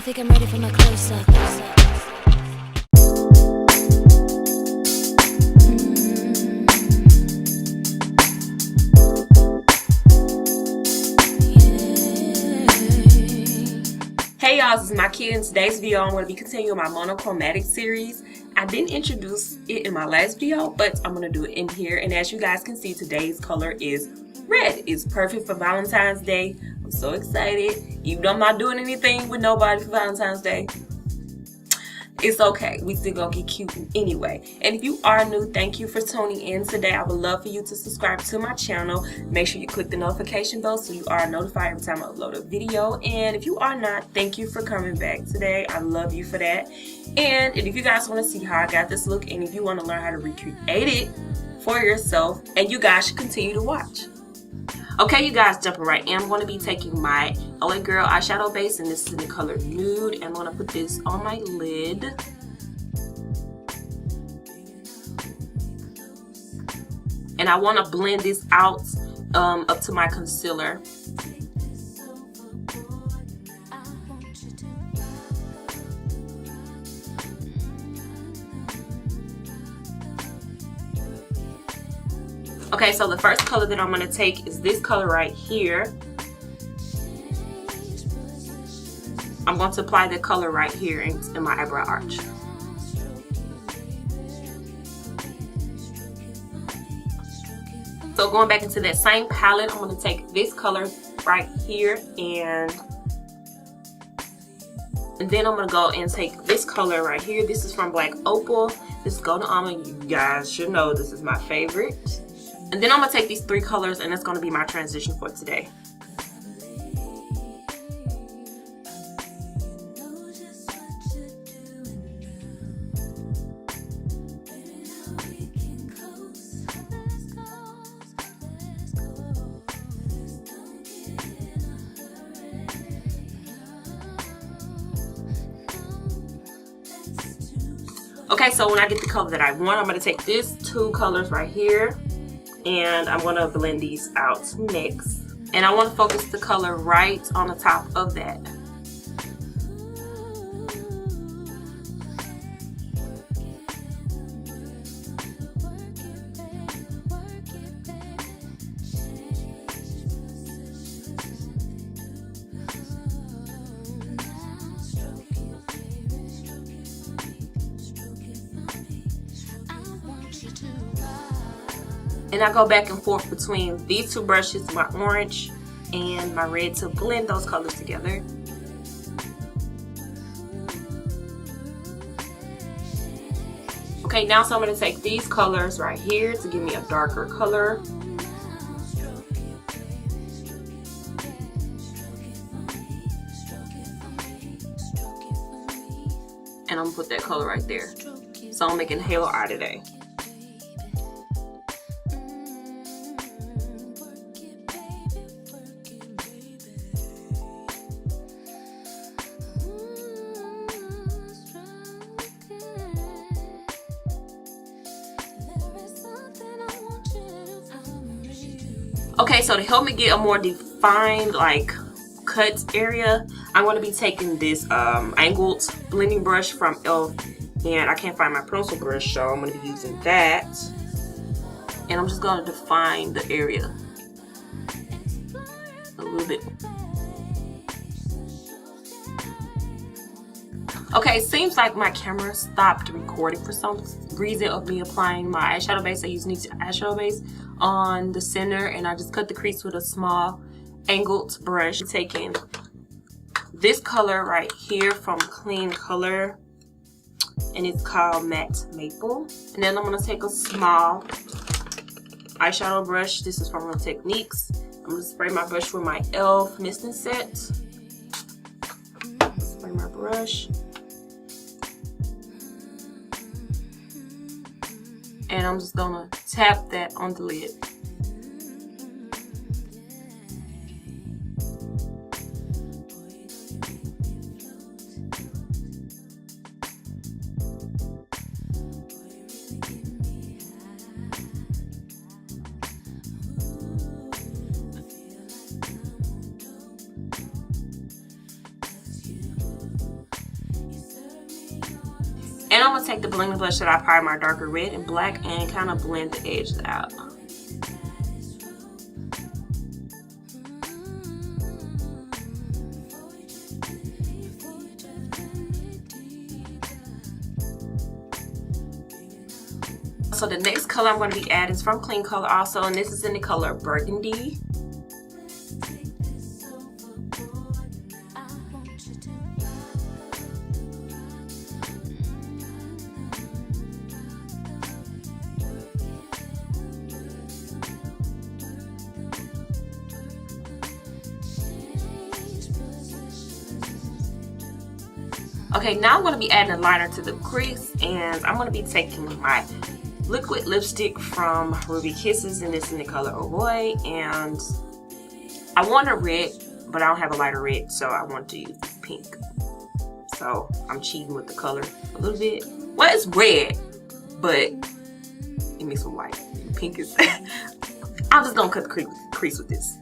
think I'm ready for my close-up. Hey y'all, this is Mikeya. In today's video, I'm going to be continuing my monochromatic series. I didn't introduce it in my last video, but I'm going to do it in here. And as you guys can see, today's color is red. It's perfect for Valentine's Day. I'm so excited. Even though I'm not doing anything with nobody for Valentine's Day, it's okay. We still gonna get cute anyway. And if you are new, thank you for tuning in today. I would love for you to subscribe to my channel. Make sure you click the notification bell so you are notified every time I upload a video. And if you are not, thank you for coming back today. I love you for that. And if you guys want to see how I got this look, and if you want to learn how to recreate it for yourself, and you guys should continue to watch. Okay, you guys, jumping right in, I'm going to be taking my LA Girl eyeshadow base, and this is in the color Nude, and I'm going to put this on my lid. And I want to blend this out up to my concealer. Okay, so the first color that I'm going to take is this color right here. I'm going to apply the color right here in my eyebrow arch. So going back into that same palette, I'm going to take this color right here and then I'm going to go and take this color right here. This is from Black Opal. This is Golden Almond. You guys should know this is my favorite. And then I'm going to take these three colors, and that's going to be my transition for today. Okay, so when I get the color that I want, I'm going to take these two colors right here. And I'm going to blend these out next. And I want to focus the color right on the top of that. And I go back and forth between these two brushes, my orange and my red, to blend those colors together. Okay, now so I'm going to take these colors right here to give me a darker color. And I'm going to put that color right there. So I'm making a halo eye today. Okay, so to help me get a more defined, like, cut area, I'm going to be taking this angled blending brush from e.l.f. And I can't find my pencil brush, so I'm going to be using that. And I'm just going to define the area a little bit. Okay, it seems like my camera stopped recording for some reason of me applying my eyeshadow base. I use NYX eyeshadow base on the center, and I just cut the crease with a small angled brush. Taking this color right here from Clean Color, and it's called Matte Maple. And then I'm going to take a small eyeshadow brush. This is from Techniques. I'm going to spray my brush with my e.l.f. Misting Set. Spray my brush. And I'm just gonna tap that on the lid. And I'm going to take the blending brush that I applied my darker red and black and kind of blend the edges out. So the next color I'm going to be adding is from Clean Color also, and this is in the color Burgundy. Okay, now I'm going to be adding a liner to the crease, and I'm going to be taking my liquid lipstick from Ruby Kisses, and it's in the color Oh Boy, and I want a red, but I don't have a lighter red, so I want to use pink. So I'm cheating with the color a little bit. Well, it's red, but it mixed with white. Pink is I'm just gonna cut the crease with this.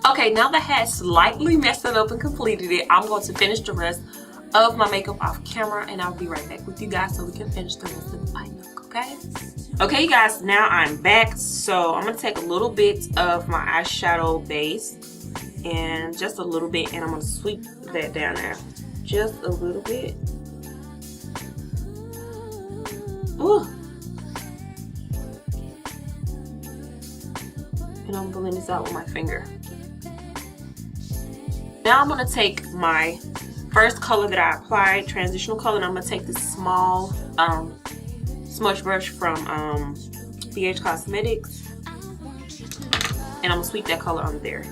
Okay, now that I had slightly messed it up and completed it, I'm going to finish the rest of my makeup off camera, and I'll be right back with you guys so we can finish the rest of the eye look, okay? Okay, you guys, now I'm back. So I'm going to take a little bit of my eyeshadow base, and just a little bit, and I'm going to sweep that down there. Just a little bit. Ooh. And I'm blending this out with my finger. Now I'm going to take my first color that I applied, transitional color, and I'm going to take this small smudge brush from BH Cosmetics, and I'm going to sweep that color on there.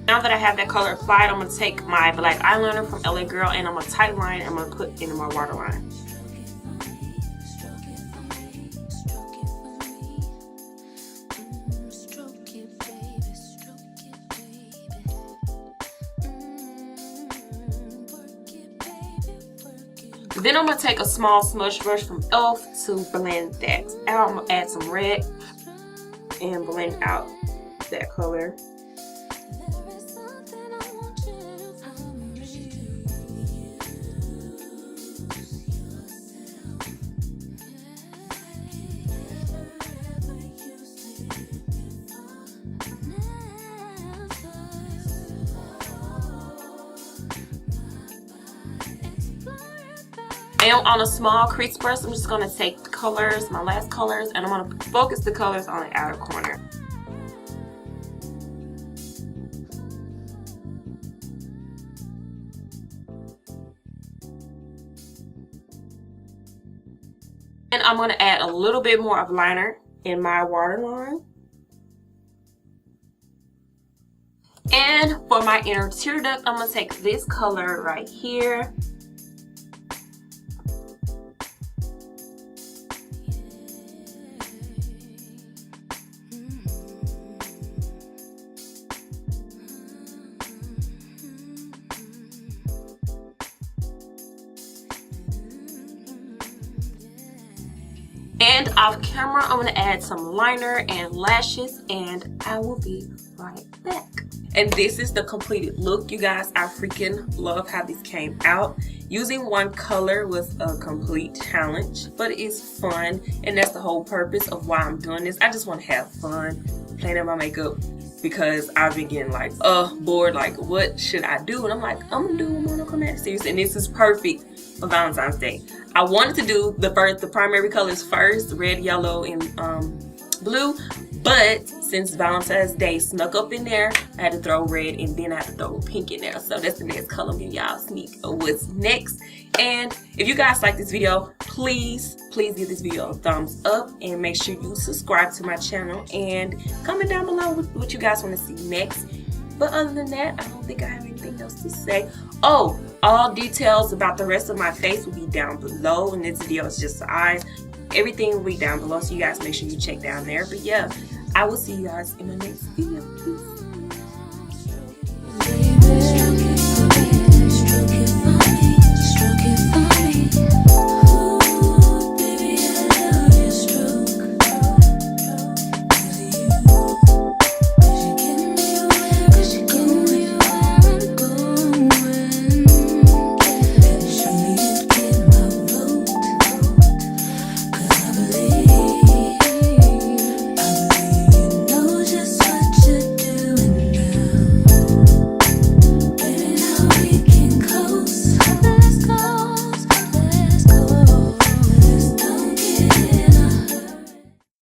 Now that I have that color applied, I'm going to take my black eyeliner from LA Girl, and I'm going to tight line and I'm going to put into my waterline. Then I'm going to take a small smudge brush from e.l.f. to blend that out. I'm going to add some red and blend out that color. And on a small crease brush, I'm just going to take the colors, my last colors, and I'm going to focus the colors on the outer corner. And I'm going to add a little bit more of liner in my waterline. And for my inner tear duct, I'm going to take this color right here. And off camera, I'm going to add some liner and lashes, and I will be right back. And this is the completed look, you guys. I freaking love how this came out. Using one color was a complete challenge, but it's fun, and that's the whole purpose of why I'm doing this. I just want to have fun playing at my makeup, because I've been getting like bored, like what should I do? And I'm like, I'm gonna do a monochromatic series, and this is perfect for Valentine's Day. I wanted to do the primary colors first, red, yellow, and blue, but since Valentine's Day snuck up in there, I had to throw red, and then I had to throw pink in there. So that's the next color. I'm giving y'all a sneak of what's next. And if you guys like this video, please give this video a thumbs up, and make sure you subscribe to my channel, and comment down below what you guys want to see next. But other than that, I don't think I have anything else to say. Oh, all details about the rest of my face will be down below, and this video is just the eyes. Everything will be down below, so you guys make sure you check down there. But yeah, I will see you guys in my next video. Peace.